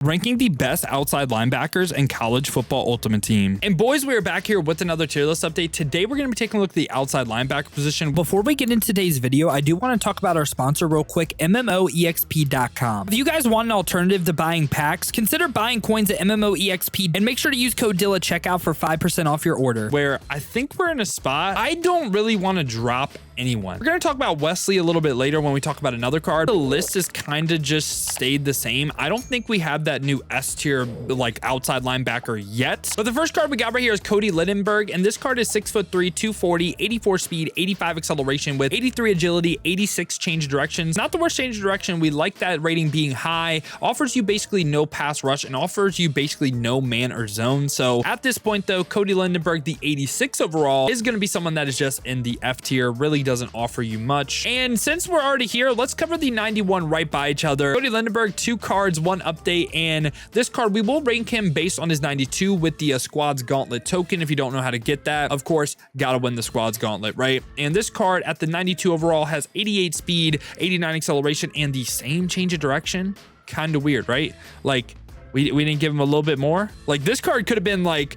ranking the best outside linebackers in college football ultimate team. And boys, we are back here with another tier list update. Today, we're going to be taking a look at the outside linebacker position. Before we get into today's video, I do want to talk about our sponsor real quick, MMOEXP.com. If you guys want an alternative to buying packs, consider buying coins at MMOEXP and make sure to use code DILL at checkout for 5% off your order. Where I think we're in a spot, I don't really want to drop anyone. We're going to talk about Wesley a little bit later when we talk about another card. The list has kind of just stayed the same. I don't think we have that new S tier like outside linebacker yet. But the first card we got right here is Cody Lindenberg, and this card is 6'3", 240, 84 speed, 85 acceleration with 83 agility, 86 change of directions. Not the worst change of direction. We like that rating being high. Offers you basically no pass rush and offers you basically no man or zone. So at this point though, Cody Lindenberg, the 86 overall, is going to be someone that is just in the F tier. Really doesn't offer you much. And since we're already here, let's cover the 91 right by each other. Cody Lindenberg, 2 cards, 1 update, and this card we will rank him based on his 92 with the squad's gauntlet token. If you don't know how to get that, of course, gotta win the squad's gauntlet, right? And this card at the 92 overall has 88 speed, 89 acceleration, and the same change of direction. Kind of weird, right? Like we didn't give him a little bit more. Like this card could have been like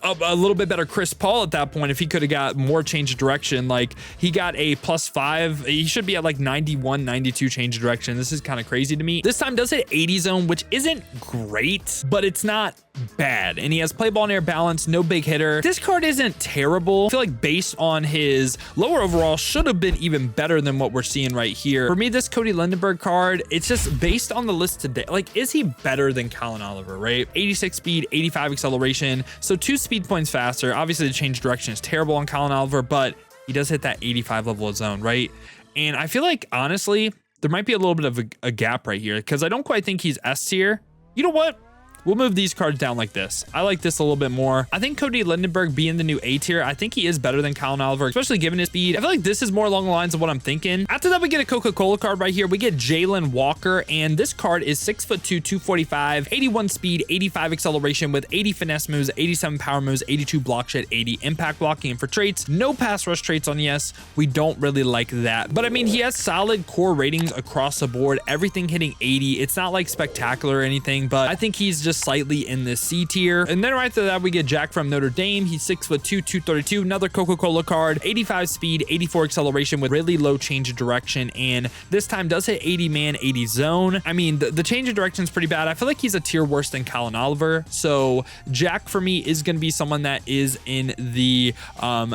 a little bit better Chris Paul at that point if he could have got more change of direction. Like he got a +5. He should be at like 91, 92 change of direction. This is kind of crazy to me. This time does hit 80 zone, which isn't great, but it's not bad. And he has play ball and air balance, no big hitter. This card isn't terrible. I feel like based on his lower overall should have been even better than what we're seeing right here. For me, this Cody Lindenberg card, it's just based on the list today. Like, is he better than Colin Oliver, right? 86 speed, 85 acceleration. So 2 speed points faster. Obviously the change of direction is terrible on Colin Oliver, but he does hit that 85 level of zone, right? And I feel like honestly, there might be a little bit of a gap right here because I don't quite think he's S tier. You know what? We'll move these cards down like this. I like this a little bit more. I think Cody Lindenberg being the new A tier, I think he is better than Colin Oliver, especially given his speed. I feel like this is more along the lines of what I'm thinking. After that, we get a Coca-Cola card right here. We get Jalon Walker, and this card is 6'2", 245, 81 speed, 85 acceleration with 80 finesse moves, 87 power moves, 82 block shed, 80 impact blocking. And for traits, no pass rush traits on yes. We don't really like that. But I mean, he has solid core ratings across the board, everything hitting 80. It's not like spectacular or anything, but I think he's just slightly in the C tier. And then right after that, we get Jack from Notre Dame. He's 6'2", 232, another Coca-Cola card, 85 speed, 84 acceleration with really low change of direction. And this time does hit 80 man, 80 zone. I mean, the change of direction is pretty bad. I feel like he's a tier worse than Colin Oliver. So Jack for me is going to be someone that is in the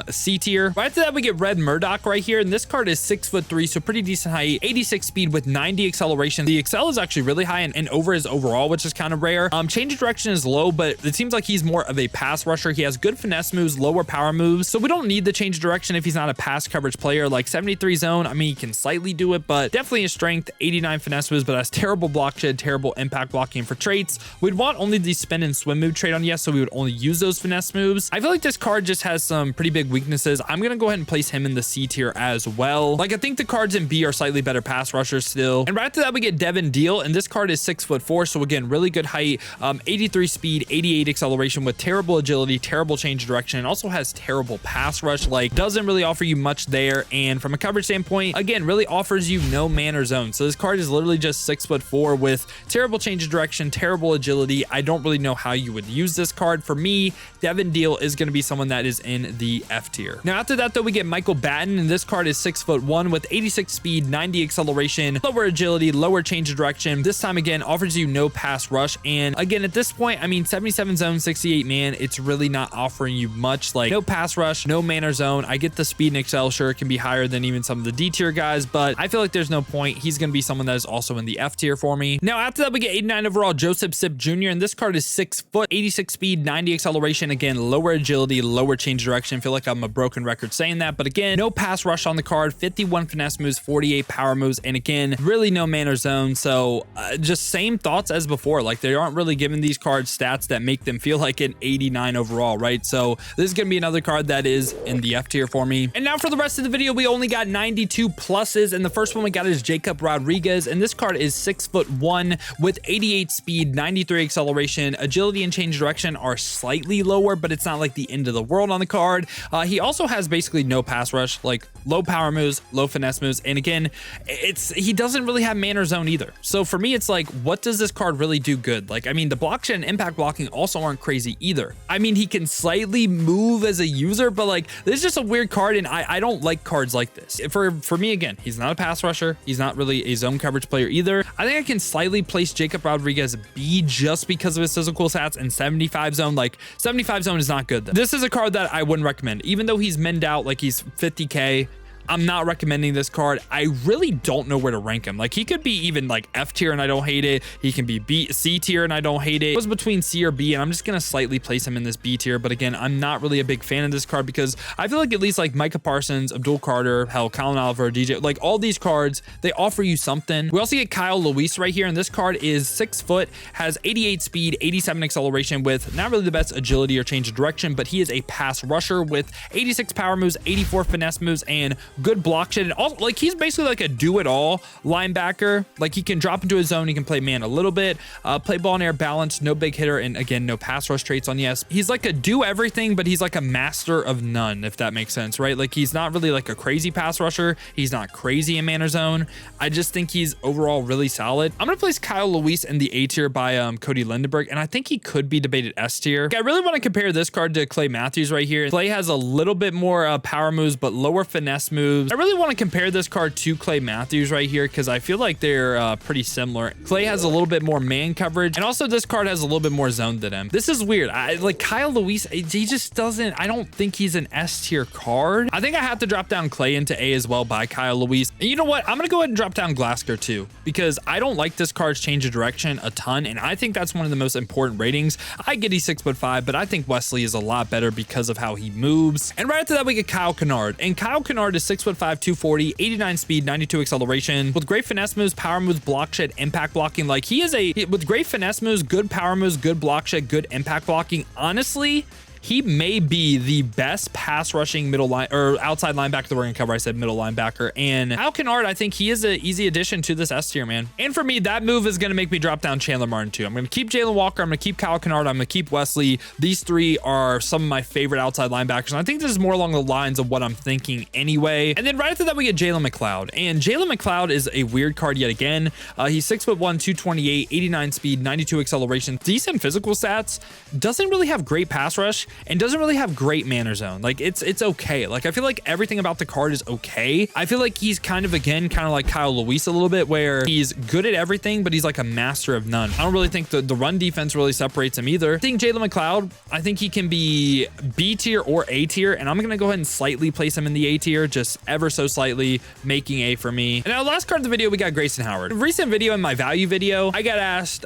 C tier. Right after that, we get Red Murdock right here. And this card is 6'3", so pretty decent height, 86 speed with 90 acceleration. The excel is actually really high and over his overall, which is kind of rare. Change of direction is low, but it seems like he's more of a pass rusher. He has good finesse moves, lower power moves, so we don't need the change of direction if he's not a pass coverage player. Like 73 zone, I mean, he can slightly do it, but definitely his strength, 89 finesse moves, but has terrible block shed, terrible impact blocking. For traits, we'd want only the spin and swim move trait on yes, so we would only use those finesse moves. I feel like this card just has some pretty big weaknesses. I'm gonna go ahead and place him in the C tier as well. Like, I think the cards in B are slightly better pass rushers still. And right after that, we get Devin Deal, and this card is 6'4", so again, really good height, 83 speed, 88 acceleration with terrible agility, terrible change of direction, and also has terrible pass rush. Like, doesn't really offer you much there. And from a coverage standpoint, again, really offers you no man or zone. So this card is literally just 6'4" with terrible change of direction, terrible agility. I don't really know how you would use this card. For me, Devin Deal is going to be someone that is in the F tier. Now after that though, we get Michael Batten, and this card is 6'1" with 86 speed, 90 acceleration, lower agility, lower change of direction. This time again offers you no pass rush. And again, at this point, I mean, 77 zone, 68 man, it's really not offering you much. Like, no pass rush, no man or zone. I get the speed and excel, sure, it can be higher than even some of the D tier guys, but I feel like there's no point. He's going to be someone that is also in the F tier for me. Now after that, we get 89 overall Joseph Sip Jr., and this card is 6 foot, 86 speed, 90 acceleration. Again, lower agility, lower change of direction. I feel like I'm a broken record saying that, but again, no pass rush on the card, 51 finesse moves, 48 power moves, and again, really no man or zone. So just same thoughts as before. Like, they aren't really giving these cards stats that make them feel like an 89 overall, right? So this is going to be another card that is in the F tier for me. And now for the rest of the video, we only got 92 pluses. And the first one we got is Jacob Rodriguez. And this card is 6'1" with 88 speed, 93 acceleration. Agility and change direction are slightly lower, but it's not like the end of the world on the card. He also has basically no pass rush, like low power moves, low finesse moves. And again, he doesn't really have man or zone either. So for me, it's like, what does this card really do good? Like, I mean, the block shed and impact blocking also aren't crazy either. I mean, he can slightly move as a user, but like, this is just a weird card. And I don't like cards like this. For me, again, he's not a pass rusher. He's not really a zone coverage player either. I think I can slightly place Jacob Rodriguez B just because of his physical stats, and 75 zone. Like 75 zone is not good though. This is a card that I wouldn't recommend, even though he's minned out, like he's 50K. I'm not recommending this card. I really don't know where to rank him. Like, he could be even like F tier and I don't hate it. He can be C tier and I don't hate it. It was between C or B, and I'm just gonna slightly place him in this B tier. But again, I'm not really a big fan of this card because I feel like at least like Micah Parsons, Abdul Carter, hell, Colin Oliver, DJ, like all these cards, they offer you something. We also get Kyle Luis right here, and this card is 6 foot, has 88 speed, 87 acceleration with not really the best agility or change of direction, but he is a pass rusher with 86 power moves, 84 finesse moves, and good block shed. And also, like, he's basically like a do-it-all linebacker. Like, he can drop into his zone, he can play man a little bit, play ball in air balance, no big hitter, and again, no pass rush traits on yes. He's like a do everything, but he's like a master of none, if that makes sense, right? Like, he's not really like a crazy pass rusher. He's not crazy in man or zone. I just think he's overall really solid. I'm gonna place Kyle Luis in the A tier by Cody Lindenberg, and I think he could be debated S tier. I really want to compare this card to Clay Matthews right here. Clay has a little bit more power moves, but lower finesse moves. I really want to compare this card to Clay Matthews right here because I feel like they're pretty similar. Clay has a little bit more man coverage, and also this card has a little bit more zone than him. This is weird. Like Kyle Luis, he just doesn't, I don't think he's an S tier card. I think I have to drop down Clay into A as well by Kyle Luis. And you know what? I'm going to go ahead and drop down Glasker too, because I don't like this card's change of direction a ton, and I think that's one of the most important ratings. I get he's 6'5", but I think Wesley is a lot better because of how he moves. And right after that, we get Kyle Kennard, and Kyle Kennard is 6'5", 240, 89 speed, 92 acceleration with great finesse moves, power moves, block shed, impact blocking. Like, he is with great finesse moves, good power moves, good block shed, good impact blocking. Honestly, he may be the best pass rushing middle line or outside linebacker that we're gonna cover. I said middle linebacker. And Kyle Kennard, I think he is an easy addition to this S tier, man. And for me, that move is gonna make me drop down Chandler Martin too. I'm gonna keep Jalon Walker, I'm gonna keep Kyle Kennard, I'm gonna keep Wesley. These three are some of my favorite outside linebackers, and I think this is more along the lines of what I'm thinking anyway. And then right after that, we get Jalen McLeod. And Jalen McLeod is a weird card yet again. He's 6'1", 228, 89 speed, 92 acceleration, decent physical stats, doesn't really have great pass rush, and doesn't really have great man or zone. Like, it's okay. Like, I feel like everything about the card is okay. I feel like he's kind of like Kyle Luis a little bit, where he's good at everything, but he's like a master of none. I don't really think the run defense really separates him either. I think Jalen McLeod, I think he can be B tier or A tier, and I'm gonna go ahead and slightly place him in the A tier, just ever so slightly, making A for me. And now last card of the video, we got Grayson Howard. Recent video, in my value video, I got asked,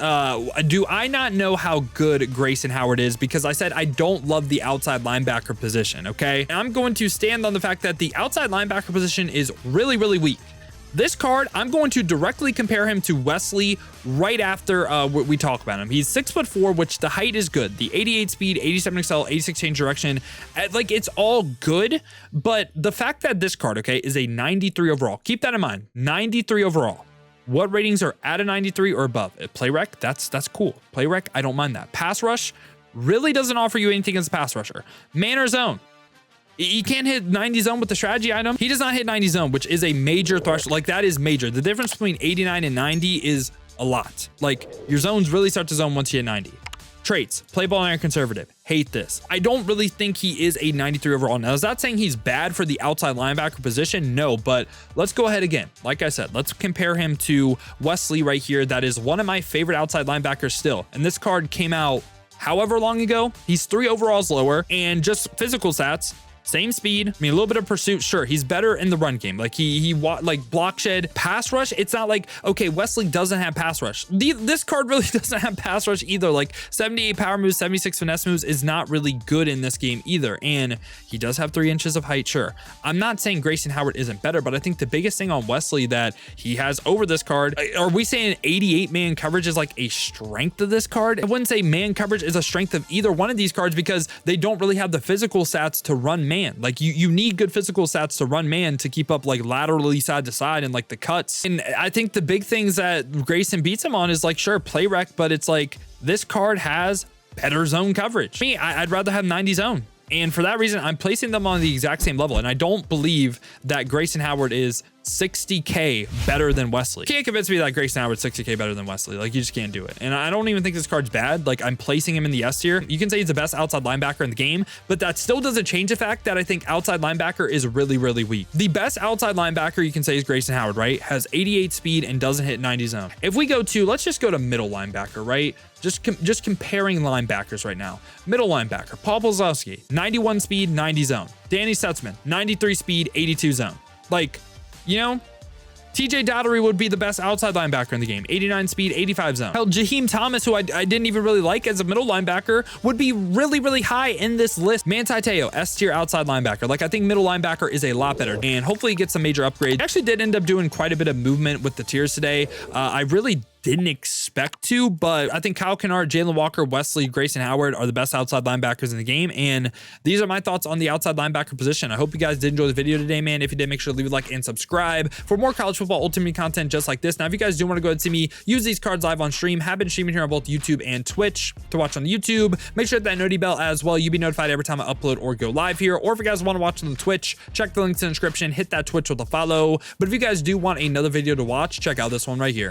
do I not know how good Grayson Howard is? Because I said I don't love the outside linebacker position, okay? And I'm going to stand on the fact that the outside linebacker position is really, really weak. This card, I'm going to directly compare him to Wesley right after we talk about him. He's 6'4", which the height is good. The 88 speed, 87 excel, 86 change direction, like, it's all good. But the fact that this card, okay, is a 93 overall. Keep that in mind, 93 overall. What ratings are at a 93 or above? Play rec, that's cool. Play rec, I don't mind that. Pass rush really doesn't offer you anything as a pass rusher. Man or zone, you can't hit 90 zone with the strategy item. He does not hit 90 zone, which is a major threshold. Like, that is major. The difference between 89 and 90 is a lot. Like, your zones really start to zone once you hit 90. Traits, play ball and conservative. Hate this. I don't really think he is a 93 overall. Now, is that saying he's bad for the outside linebacker position? No, but let's go ahead again. Like I said, let's compare him to Wesley right here. That is one of my favorite outside linebackers still. And this card came out however long ago. He's 3 overalls lower, and just physical stats, same speed. I mean, a little bit of pursuit. Sure, he's better in the run game. Like like block shed, pass rush. It's not like, okay, Wesley doesn't have pass rush. This card really doesn't have pass rush either. Like 78 power moves, 76 finesse moves is not really good in this game either. And he does have 3 inches of height. Sure, I'm not saying Grayson Howard isn't better, but I think the biggest thing on Wesley that he has over this card, are we saying 88 man coverage is like a strength of this card? I wouldn't say man coverage is a strength of either one of these cards because they don't really have the physical stats to run man. Like you need good physical stats to run man to keep up like laterally side to side and like the cuts. And I think the big things that Grayson beats him on is like, sure, play rec, but it's like this card has better zone coverage. Me, I'd rather have 90 zone. And for that reason, I'm placing them on the exact same level. And I don't believe that Grayson Howard is 60K better than Wesley. You can't convince me that Grayson Howard's 60K better than Wesley. Like, you just can't do it. And I don't even think this card's bad. Like, I'm placing him in the S tier. You can say he's the best outside linebacker in the game, but that still doesn't change the fact that I think outside linebacker is really, really weak. The best outside linebacker you can say is Grayson Howard, right? Has 88 speed and doesn't hit 90 zone. If we go to, let's just go to middle linebacker, right? Just comparing linebackers right now. Middle linebacker, Paul Polzowski, 91 speed, 90 zone. Danny Stutzman, 93 speed, 82 zone. Like, you know, TJ Dottery would be the best outside linebacker in the game, 89 speed, 85 zone. Hell, Jaheim Thomas, who I didn't even really like as a middle linebacker, would be really, really high in this list. Manti Te'o, S tier outside linebacker. Like, I think middle linebacker is a lot better, and hopefully he gets some major upgrades. I actually did end up doing quite a bit of movement with the tiers today. I really didn't expect to, but I think Kyle Kennard, Jalon Walker, Wesley, Grayson Howard are the best outside linebackers in the game. And these are my thoughts on the outside linebacker position. I hope you guys did enjoy the video today, man. If you did, make sure to leave a like and subscribe for more college football ultimate content just like this. Now, if you guys do want to go ahead and see me use these cards live on stream, have been streaming here on both YouTube and Twitch. To watch on YouTube, make sure to hit that noti bell as well. You'll be notified every time I upload or go live here. Or if you guys want to watch on the Twitch, check the links in the description, hit that Twitch with a follow. But if you guys do want another video to watch, check out this one right here.